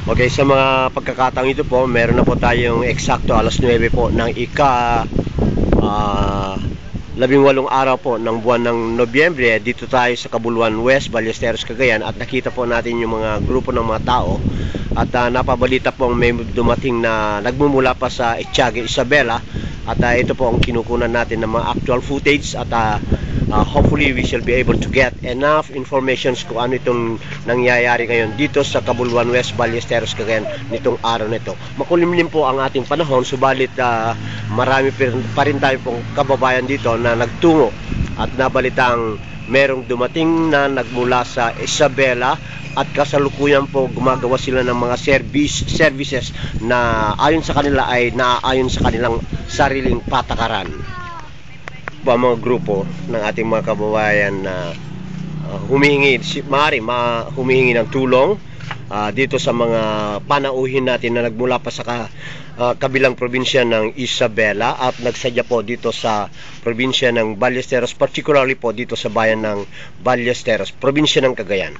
Okay, sa mga pagkakataong ito po, meron na po tayong eksakto alas 9 po ng ah, 18 araw po ng buwan ng Nobyembre. Dito tayo sa Cabuluan West, Ballesteros, Cagayan, at nakita po natin yung mga grupo ng mga tao at napabalita po may dumating na nagmumula pa sa Etiague, Isabela, at ito po ang kinukunan natin ng mga actual footage at hopefully we shall be able to get enough information kung ano itong nangyayari ngayon dito sa Cabuluan West, Ballesteros, Cagayan nitong araw nito. Makulimlim po ang ating panahon, subalit marami pa rin tayo pong kababayan dito na nagtungo at nabalitang merong dumating na nagmula sa Isabela at kasalukuyan po gumagawa sila ng mga services na ayon sa kanila ay naaayon sa kanilang sariling patakaran. Mga grupo ng ating mga kababayan na humihingi ng tulong dito sa mga panauhin natin na nagmula pa sa kabilang probinsya ng Isabela at nagsadya po dito sa probinsya ng Ballesteros, particularly po dito sa bayan ng Ballesteros, probinsya ng Cagayan.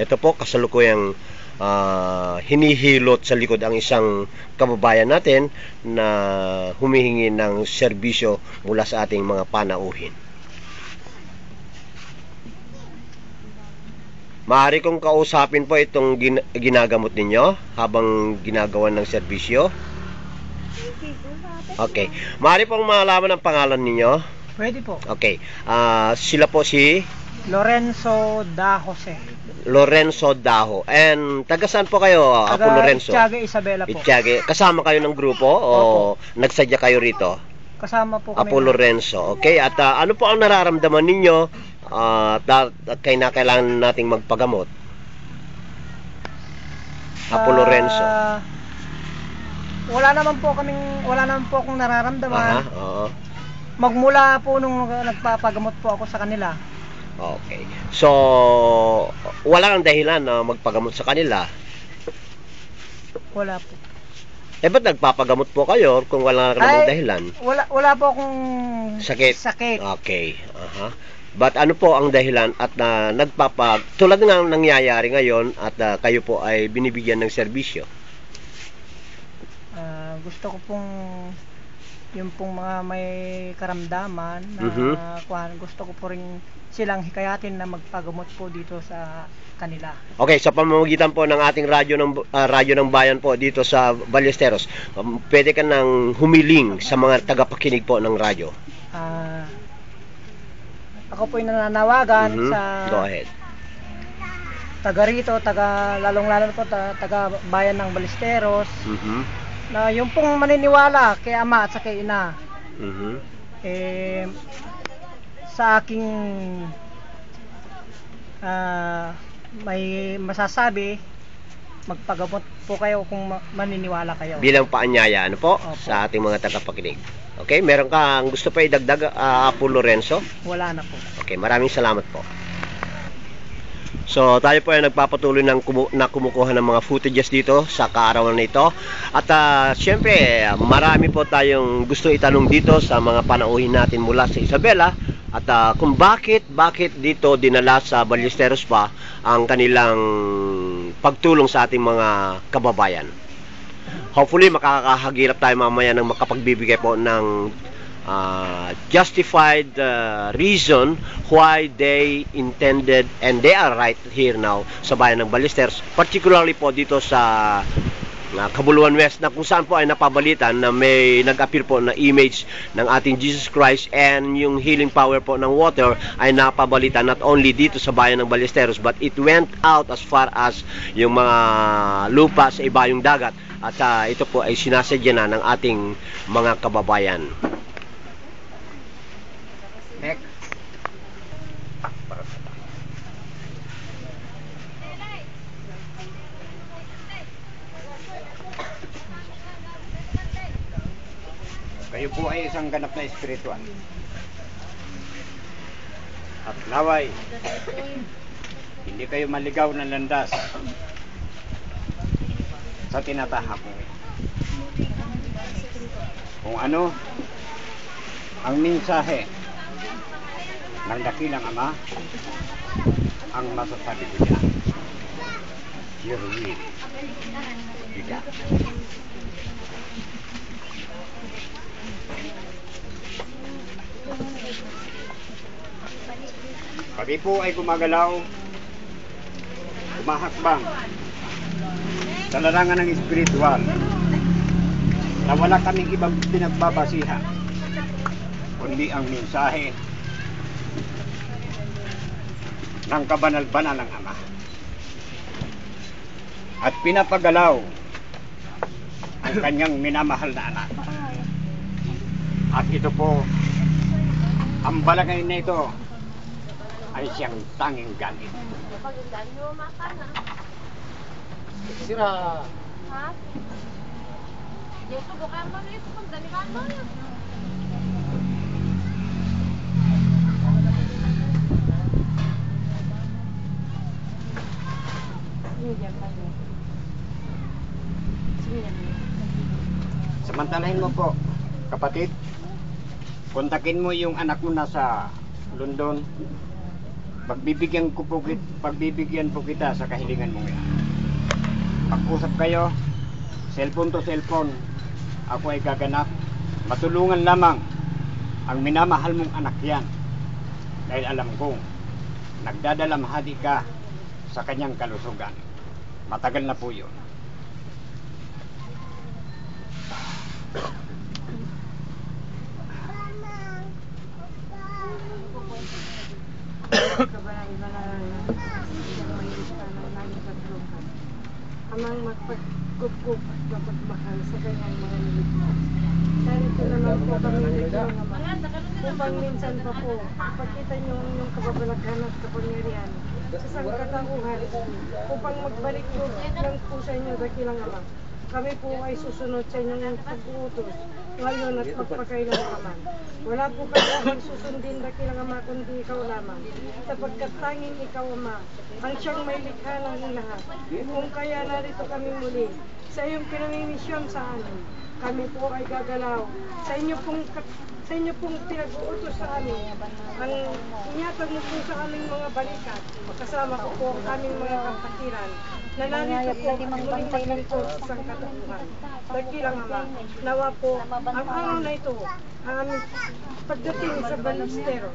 Ito po kasalukuyang hinihilot sa likod ang isang kababayan natin na humihingi ng serbisyo mula sa ating mga panauhin. Maaari kong kausapin po itong ginagamot ninyo habang ginagawa ng serbisyo. Okay. Maaari pong malaman ang pangalan ninyo? Pwede po. Okay. Sila po si Lorenzo Da Jose. Lorenzo Daho. And taga saan po kayo, Apo Lorenzo? Etiague, Isabela po. Etiague. Kasama kayo ng grupo o nagsadya kayo rito? Kasama po kami. Apo Lorenzo. Okay. At ano po ang nararamdaman ninyo kailangan nating magpagamot? Apo Lorenzo. Wala naman po akong nararamdaman. Oo. Magmula po nung nagpapagamot po ako sa kanila. Okay. So, wala kang dahilan na magpagamot sa kanila? Wala po. Ba't nagpapagamot po kayo kung wala kang dahilan? Wala po akong sakit. Okay. But ano po ang dahilan at tulad ng nangyayari ngayon at kayo po ay binibigyan ng serbisyo? Gusto ko pong yung pong mga may karamdaman na gusto ko po rin silang hikayatin na magpagamot po dito sa kanila. Okay, sa pamamagitan po ng ating radyo ng bayan po dito sa Ballesteros, pwede ka nang humiling sa mga tagapakinig po ng radyo. Ako po yung nananawagan sa Go ahead. Taga rito, lalong-lalo po taga bayan ng Ballesteros, na yung pong maniniwala kay ama at sa kay ina, sa aking may masasabi, magpagamot po kayo kung maniniwala kayo. Bilang paanyaya, ano po? Opo. Sa ating mga tagapakinig. Okay, meron kang gusto pa idagdag, Apo Lorenzo? Wala na po. Okay, maraming salamat po. So, tayo po ay nagpapatuloy na kumukuha ng mga footages dito sa kaarawan na ito. At syempre, marami po tayong gusto itanong dito sa mga panauhin natin mula sa Isabela. At kung bakit dito dinala sa Ballesteros pa ang kanilang pagtulong sa ating mga kababayan. Hopefully, makakahagilap tayo mamaya ng makapagbibigay po ng justified reason why they intended and they are right here now sa bayan ng Ballesteros, particularly po dito sa Cabuluan West, na kung saan po ay napabalitan na may nag-appear po na image ng ating Jesus Christ and yung healing power po ng water ay napabalitan not only dito sa bayan ng Ballesteros but it went out as far as yung mga lupa sa ibayong dagat at ito po ay sinasadya na ng ating mga kababayan. Next. Kayo po ay isang ganap na espiritual. At naway, hindi kayo maligaw ng landas sa tinatahak. Kung ano ang mensahe ng dakilang Ama ang masasabi ko dyan. Jerwin. Diga. Kami po ay gumagalaw, humahakbang sa larangan ng espiritual na wala kaming ibang pinagbabasihan kundi ang mensahe ng kabanal-banal ng Ama. At pinapagalaw ang kanyang minamahal na anak. At ito po, ang balagay na ito ay siyang tanging gamit. Sira. Ha? Dito bukan mo nito kung dalikan mo. Samantalahin mo po, kapatid. Kontakin mo yung anak mo nasa London. Pagbibigyan po kita sa kahilingan mo yan. Pag-usap kayo, cellphone to cellphone, ako ay gaganap. Matulungan lamang ang minamahal mong anak yan. Dahil alam kong nagdadalamhati ka sa kanyang kalusugan. Matagal na po yun. Amang magpagkukup dapat mahal sa kanyang mga niligtas. Narito naman po kami nito upang minsan pa po ipakita niyo yung kababalaghan at kapangyarihan sa sangkatauhan upang magbalik po lang po sa inyo dakilang Ama. Kami po ay susunod sa inyong pag-uutos ngayon at magpakailan naman. Wala po kami susundin dakilang Ama kundi ikaw lamang, sapagkat tanging ikaw Ama ang siyang may likha ng lahat. Kung kaya narito kami muli sa iyong pinamimisyon sa amin, kami po ay gagalaw sa inyo pong pinag-uutos sa amin. Ang inyatag mo po sa aming mga balikat, kasama ko po ang aming mga kapatiran na narito po muling maglingkod sa sangkatauhan. Dakilang Ama, nawa po ang araw na ito, ang aming pagdating sa balistero,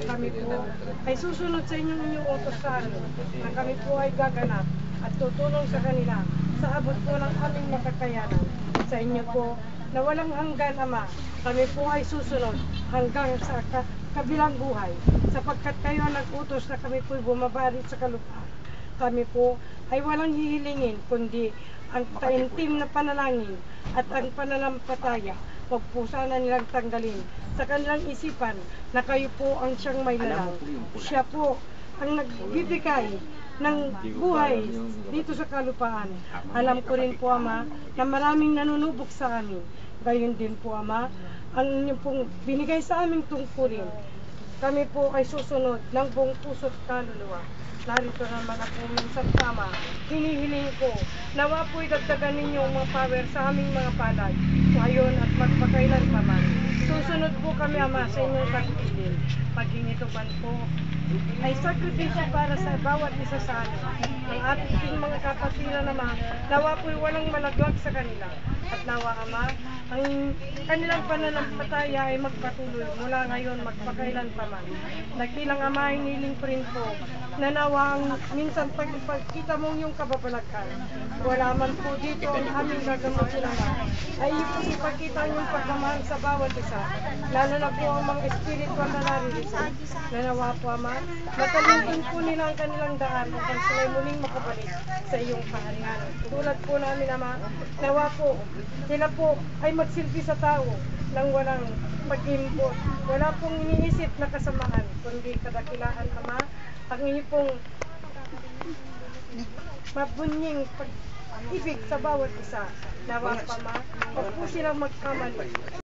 kami po ay susunod sa inyong utos sa amin na kami po ay gaganap at tutulong sa kanila sa abot po ng aming makakayanan. Sa inyo po na walang hanggan Ama, kami po ay susunod hanggang sa kabilang buhay, sapagkat kayo ang nag-utos na kami po bumabalik sa kalupaan. Kami po ay walang hihilingin kundi ang taimtim na panalangin at ang pananampalataya. Huwag po sana nilang tanggalin sa kanilang isipan na kayo po ang siyang may lalang. Siya po ang nagbibigay ng buhay dito sa kalupaan. Alam ko rin po Ama na maraming nanunubok sa amin. Gayon din po Ama, ang inyong pong binigay sa aming tungkulin. Kami po ay susunod ng buong puso't kaluluwa. Narito naman ako minsan Ama, hinihiling ko, nawa po'y dagdagan ninyong mga power sa aming mga palad, ngayon at magpakailan pa man. Susunod po kami Ama sa inyong tagpilin. Maging ito man po ay sakripisyo para sa bawat isa sa amin. Ang ating mga kapatiran naman, nawa po'y walang malaglag sa kanila. At nawa Ama, ang kanilang pananampalataya ay magpatuloy mula ngayon magpakailan pa man. Dakilang Ama, hiniling ko rin po na nawa ang minsan pagkita mong yung kababalaghan. Wala man po dito ang aming gagamutin Ama, ay ipakita yung pagmamahal sa bawat isa, lalo na po ang mga espiritual na naririto. Nanawa po Ama, matalingin po nila ang kanilang daan upang sila'y muling makabalik sa iyong kaharian. Tulad po namin Ama, nawa po sila po ay magsilbi sa tao nang walang mag-imbot. Wala pong iniisip na kasamaan, kundi kadakilaan Ama, ang inyo pong mabunying pag-ibig sa bawat isa. Nawa pa Ama, huwag po silang magkamali